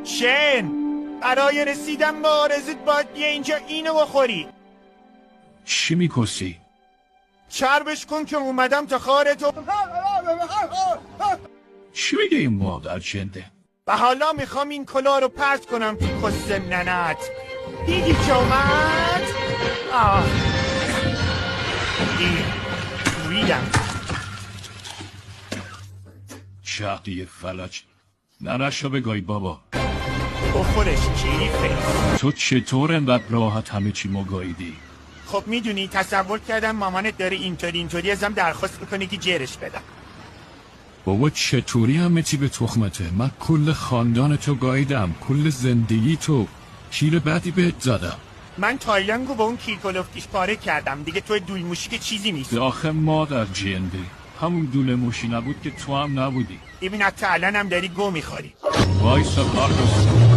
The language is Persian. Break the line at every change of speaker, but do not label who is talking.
شن برای رسیدن به آرزوت باید بیا اینجا اینو بخوری.
چی میکسی؟
چربش کن که اومدم تا خارتو.
چی میگه این مادر جنده؟
و حالا میخوام این کلاه رو پرت کنم تو کست ننت. دیدی که اومد؟ ریدم.
شهدی فلج نرش رو بگای بابا.
بخورش کیفه.
تو چطور انقدر راحت همه چی مگاییدی؟
خب میدونی تصور کردم مامانت داره اینطوری ازم درخواست میکنه که جرش بدم.
بابا چطوری همه چی به تخمته؟ من کل خاندان تو گاییدم، کل زندگی تو شیر بعدی بهت زدم.
من تایلنگو با اون کیرکلفتیش پاره کردم دیگه. تو دولموشی که چیزی نیست.
آخه مادر جنده همون دوله موشی نبود که تو هم نبودی.
ببین حتی الان هم داری گو میخوری.
وایسا کارلوس.